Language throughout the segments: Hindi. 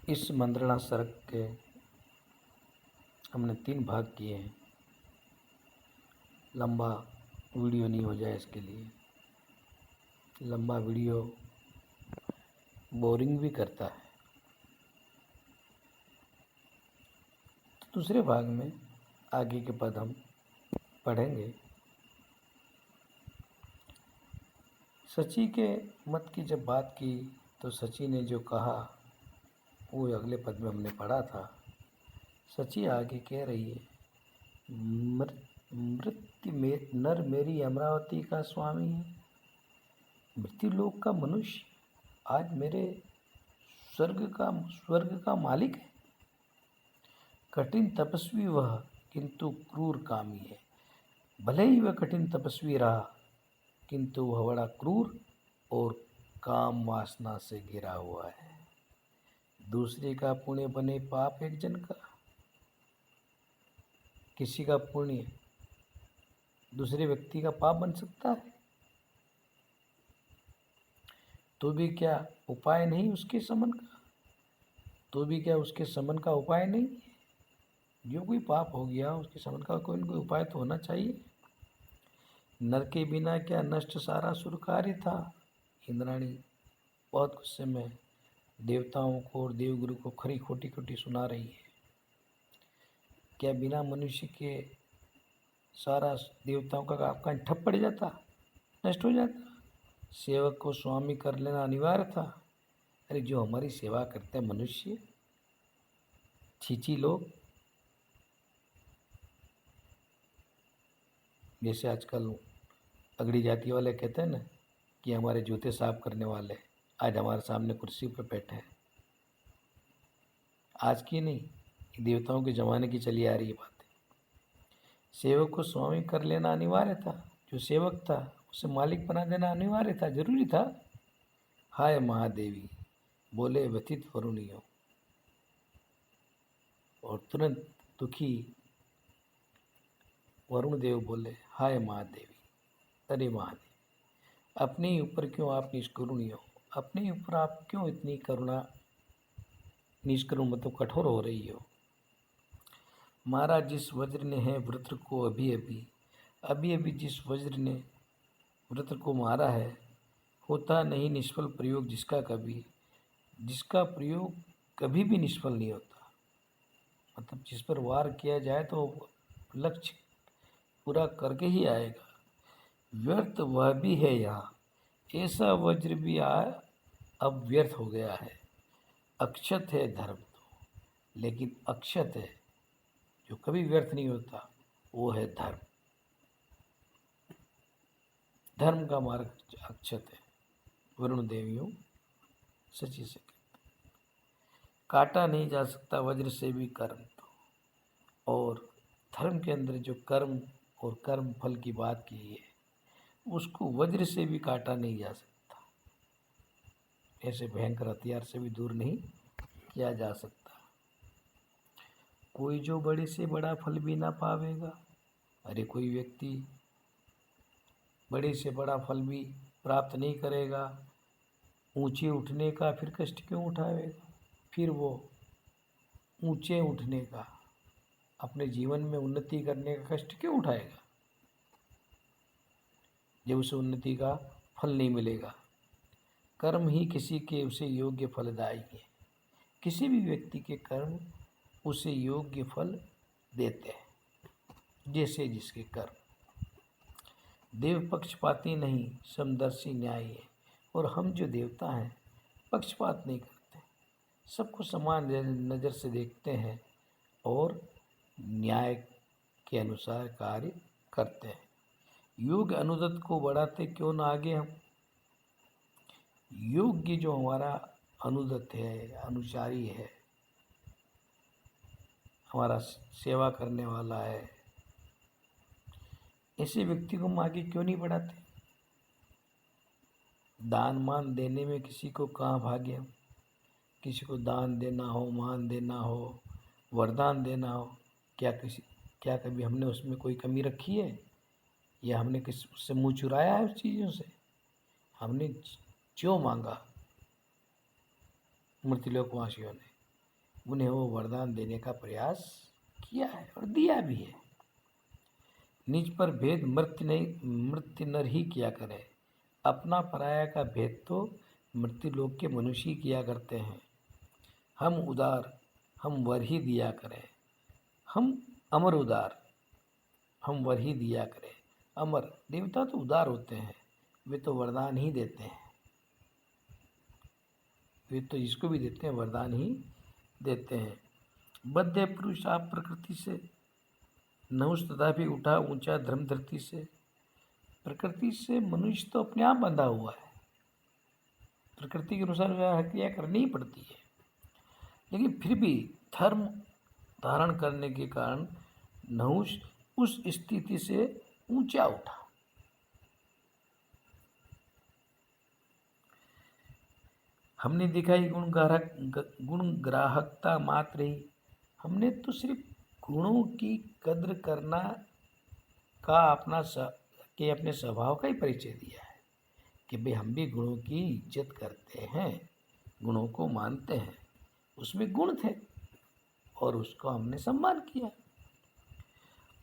इस मंत्रणा सड़क के हमने 3 भाग किए हैं। लंबा वीडियो नहीं हो जाए इसके लिए। लंबा वीडियो बोरिंग भी करता है। तो दूसरे भाग में आगे के पद हम पढ़ेंगे। सची के मत की जब बात की तो सची ने जो कहा वो अगले पद में हमने पढ़ा था। सची आगे कह रही है, मृत्यु में नर मेरी अमरावती का स्वामी है। मृत्यु लोक का मनुष्य आज मेरे स्वर्ग का मालिक है। कठिन तपस्वी वह किंतु क्रूर कामी है। भले ही वह कठिन तपस्वी रहा किंतु वह बड़ा क्रूर और काम वासना से घिरा हुआ है। दूसरे का पुण्य बने पाप एक जन का। किसी का पुण्य दूसरे व्यक्ति का पाप बन सकता है? तो भी क्या उपाय नहीं उसके समन का? तो भी क्या उसके समन का उपाय नहीं? जो कोई पाप हो गया उसके समन का कोई न कोई उपाय तो होना चाहिए। नर के बिना क्या नष्ट सारा सुर कार्य था। इंद्राणी बहुत गुस्से में देवताओं को और देवगुरु को खरी खोटी खोटी सुना रही है। क्या बिना मनुष्य के सारा देवताओं का काम ठप पड़ जाता, नष्ट हो जाता? सेवक को स्वामी कर लेना अनिवार्य था। अरे जो हमारी सेवा करते हैं मनुष्य, छीची लोग, जैसे आजकल अगड़ी जाति वाले कहते हैं ना कि हमारे जूते साफ करने वाले आज हमारे सामने कुर्सी पर बैठे हैं। आज की नहीं, देवताओं के ज़माने की चली आ रही है बात। सेवक को स्वामी कर लेना अनिवार्य था। जो सेवक था उसे मालिक बना देना अनिवार्य था, जरूरी था। हाय महादेवी बोले व्यथित वरुणियों। और तुरंत दुखी वरुण देव बोले, हाय महादेवी, अरे महादेवी, अपने ही ऊपर क्यों आप निष्करुणी हो? अपने ही ऊपर आप क्यों इतनी करुणा निष्करुण मतलब कठोर हो रही हो? मारा जिस वज्र ने है वृत्र को अभी अभी जिस वज्र ने वृत्र को मारा है, होता नहीं निष्फल प्रयोग जिसका प्रयोग कभी भी निष्फल नहीं होता। मतलब जिस पर वार किया जाए तो लक्ष्य पूरा करके ही आएगा। व्यर्थ वह भी है यहाँ, ऐसा वज्र भी अब व्यर्थ हो गया है। अक्षत है धर्म तो, लेकिन अक्षत है जो कभी व्यर्थ नहीं होता, वो है धर्म। धर्म का मार्ग अक्षत है। वरुण देवियों सची से काटा नहीं जा सकता वज्र से भी कर्म तो। और धर्म के अंदर जो कर्म और कर्म फल की बात की है उसको वज्र से भी काटा नहीं जा सकता। ऐसे भयंकर हथियार से भी दूर नहीं किया जा सकता। कोई जो बड़े से बड़ा फल भी ना पावेगा। अरे कोई व्यक्ति बड़े से बड़ा फल भी प्राप्त नहीं करेगा, ऊंचे उठने का फिर कष्ट क्यों उठावेगा? फिर वो ऊंचे उठने का, अपने जीवन में उन्नति करने का कष्ट क्यों उठाएगा जब उसे उन्नति का फल नहीं मिलेगा? कर्म ही किसी के उसे योग्य फलदायी है। किसी भी व्यक्ति के कर्म उसे योग्य फल देते हैं, जैसे जिसके कर्म। देव पक्षपाती नहीं, समदर्शी न्यायी है। और हम जो देवता हैं पक्षपात नहीं करते, सबको समान नज़र से देखते हैं और न्याय के अनुसार कार्य करते हैं। योग अनुदत को बढ़ाते क्यों ना आगे हम? योग्य जो हमारा अनुदत है, अनुसारी है, हमारा सेवा करने वाला है, ऐसे व्यक्ति को हम आगे क्यों नहीं बढ़ाते? दान मान देने में किसी को कहाँ भाग्य हम? किसी को दान देना हो, मान देना हो, वरदान देना हो, क्या कभी हमने उसमें कोई कमी रखी है? या हमने उससे मुँह चुराया है उस चीज़ों से? हमने जो मांगा मृत्युलोकवासियों ने उन्हें वो वरदान देने का प्रयास किया है और दिया भी है। निज पर भेद मृत्यु नर ही किया करे, अपना पराया का भेद तो मृत्यु लोक के मनुष्य ही किया करते हैं। हम उदार, हम वर ही दिया करें, हम अमर उदार, हम वर ही दिया करें। अमर देवता तो उदार होते हैं, वे तो वरदान ही देते हैं, वे तो जिसको भी देते हैं वरदान ही देते हैं। बद्ध पुरुष आप प्रकृति से, नहुष तथापि उठा ऊंचा धर्म धरती से। प्रकृति से मनुष्य तो अपने आप बंधा हुआ है, प्रकृति के अनुसार व्यवहार क्रिया करनी ही पड़ती है, लेकिन फिर भी धर्म धारण करने के कारण नहुष उस स्थिति से ऊंचा उठा। हमने देखा ही गुण ग्राहकता मात्र ही, हमने तो सिर्फ गुणों की कद्र करना का अपने स्वभाव का ही परिचय दिया है कि भाई हम भी गुणों की इज्जत करते हैं, गुणों को मानते हैं, उसमें गुण थे और उसको हमने सम्मान किया।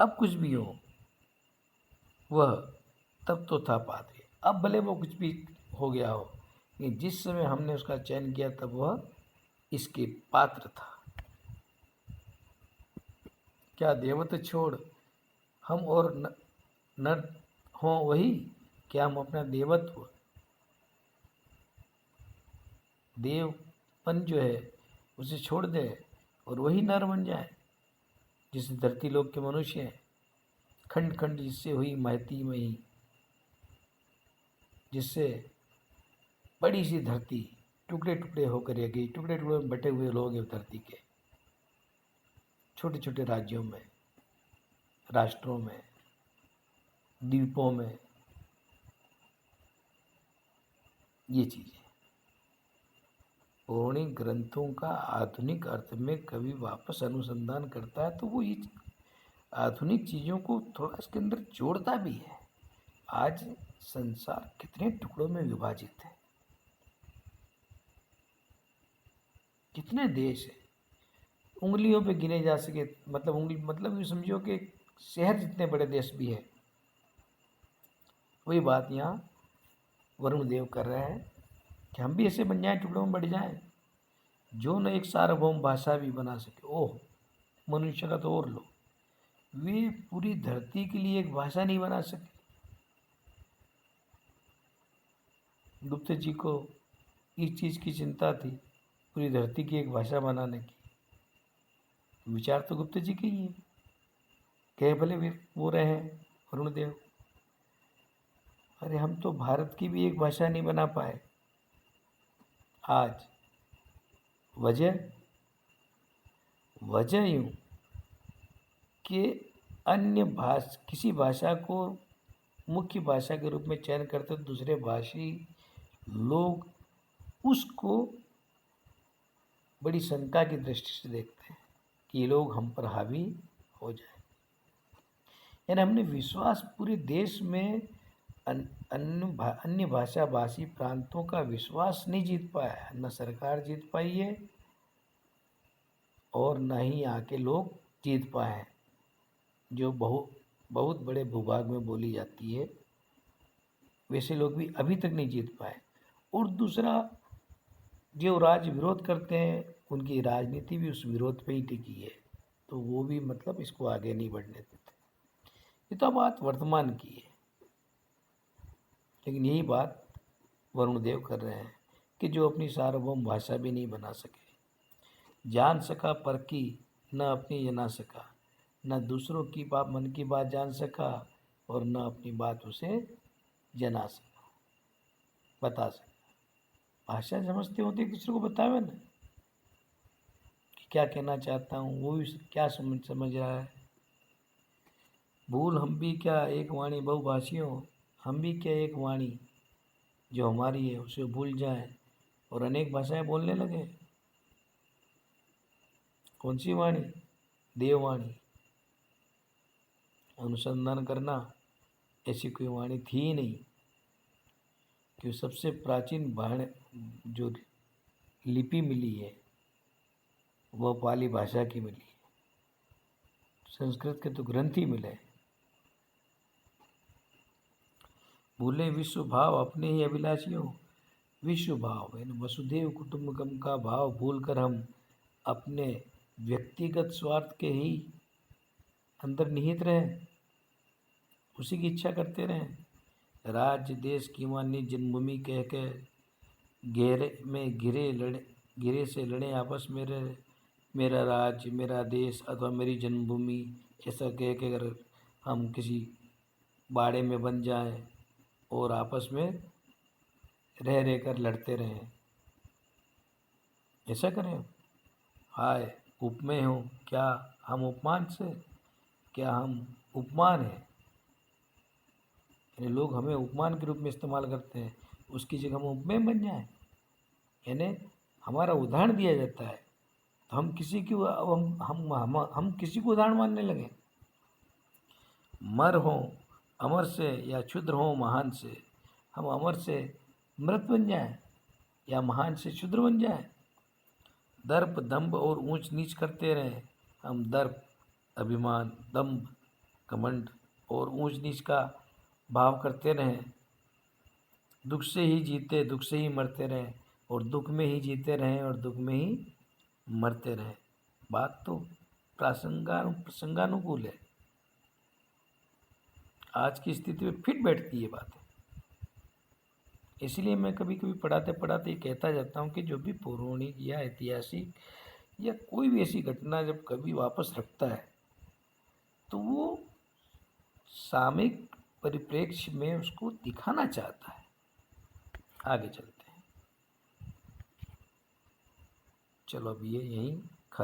अब कुछ भी हो, वह तब तो था पात्र, अब भले वो कुछ भी हो गया हो, लेकिन जिस समय हमने उसका चयन किया तब वह इसके पात्र था। क्या देवत छोड़ हम और नर हों वही, क्या हम अपना देवत्व देवपन जो है उसे छोड़ दें और वही नर बन जाए, जिस धरती लोक के मनुष्य हैं, खंड खंड जिससे हुई महती मही, जिससे बड़ी सी धरती टुकड़े टुकड़े होकर रह गई, टुकड़े टुकड़े में बटे हुए लोग हैं धरती के, छोटे छोटे राज्यों में, राष्ट्रों में, द्वीपों में, ये चीज़ें पौराणिक ग्रंथों का आधुनिक अर्थ में कवि वापस अनुसंधान करता है तो वो ये आधुनिक चीज़ों को थोड़ा इसके अंदर जोड़ता भी है। आज संसार कितने टुकड़ों में विभाजित है, कितने देश हैं, उंगलियों पे गिने जा सके, मतलब ये समझो कि शहर जितने बड़े देश भी हैं। वही बात यहाँ वरुण देव कर रहे हैं कि हम भी ऐसे बन जाएं, टुकड़ों में बढ़ जाएं, जो न एक सार्वभौम भाषा भी बना सके। ओह, मनुष्य का तो और लो, वे पूरी धरती के लिए एक भाषा नहीं बना सके। गुप्त जी को इस चीज़ की चिंता थी, पूरी धरती की एक भाषा बनाने की। विचार तो गुप्त जी के ही है, कहे भले वे वो रहे हैं वरुण देव, अरे हम तो भारत की भी एक भाषा नहीं बना पाए। आज वजह यूँ कि किसी भाषा को मुख्य भाषा के रूप में चयन करते तो दूसरे भाषी लोग उसको बड़ी शंका की दृष्टि से देखते हैं कि ये लोग हम पर हावी हो जाए। यानी हमने विश्वास पूरे देश में अन्य भाषा भाषी प्रांतों का विश्वास नहीं जीत पाया, न सरकार जीत पाई है और न ही यहाँ के लोग जीत पाए हैं, जो बहुत बड़े भूभाग में बोली जाती है, वैसे लोग भी अभी तक नहीं जीत पाए। और दूसरा, जो राज्य विरोध करते हैं उनकी राजनीति भी उस विरोध पे ही टिकी है, तो वो भी मतलब इसको आगे नहीं बढ़ने देते। ये तो बात वर्तमान की है, लेकिन यही बात वरुण देव कर रहे हैं कि जो अपनी सार्वभौम भाषा भी नहीं बना सके, जान सका पर की न अपनी जना सका, न दूसरों की मन की बात जान सका और न अपनी बात उसे जना सका, बता सका। भाषा समझते होते एक दूसरे को बतावे ना कि क्या कहना चाहता हूँ, वो भी क्या समझ रहा है। भूल हम भी क्या एक वाणी बहुभाषियों, हम भी क्या एक वाणी जो हमारी है उसे भूल जाएं और अनेक भाषाएं बोलने लगे। कौन सी वाणी? देववाणी। अनुसंधान करना, ऐसी कोई वाणी थी ही नहीं, कि सबसे प्राचीन जो लिपि मिली है वह पाली भाषा की मिली, संस्कृत के तो ग्रंथ ही मिले। भूले विश्व भाव अपने ही अभिलाषियों, विश्व भाव यानी वसुधैव कुटुंबकम का भाव भूलकर हम अपने व्यक्तिगत स्वार्थ के ही अंदर निहित रहें, उसी की इच्छा करते रहें। राज्य देश की मानी जन्मभूमि कह के घेरे में घिरे से लड़े आपस में रहे, मेरा राज्य, मेरा देश अथवा मेरी जन्मभूमि, ऐसा कह के अगर हम किसी बाड़े में बन जाएं और आपस में रह कर लड़ते रहें, ऐसा करें। हाय उपमेय हो, क्या हम उपमान से, क्या हम उपमान हैं, यानी लोग हमें उपमान के रूप में इस्तेमाल करते हैं, उसकी जगह हम उपमेय बन जाएं, यानी हमारा उदाहरण दिया जाता है तो हम किसी की हम किसी को उदाहरण मानने लगे। मर हो अमर से या क्षुद्र हो महान से, हम अमर से मृत बन जाएं या महान से क्षुद्र बन जाएं। दर्प दंभ और ऊंच नीच करते रहें, हम दर्प अभिमान, दंभ, घमंड और ऊंच नीच का भाव करते रहें। दुख से ही जीते, दुख से ही मरते रहें, और दुख में ही जीते रहें और दुख में ही मरते रहें। बात तो प्रसंगानुकूल है, आज की स्थिति में फिट बैठती है बात। इसलिए मैं कभी कभी पढ़ाते पढ़ाते ये कहता जाता हूँ कि जो भी पौराणिक या ऐतिहासिक या कोई भी ऐसी घटना जब कभी वापस रखता है तो वो सामयिक परिप्रेक्ष्य में उसको दिखाना चाहता है। आगे चलते हैं, चलो अब ये यहीं खत्म।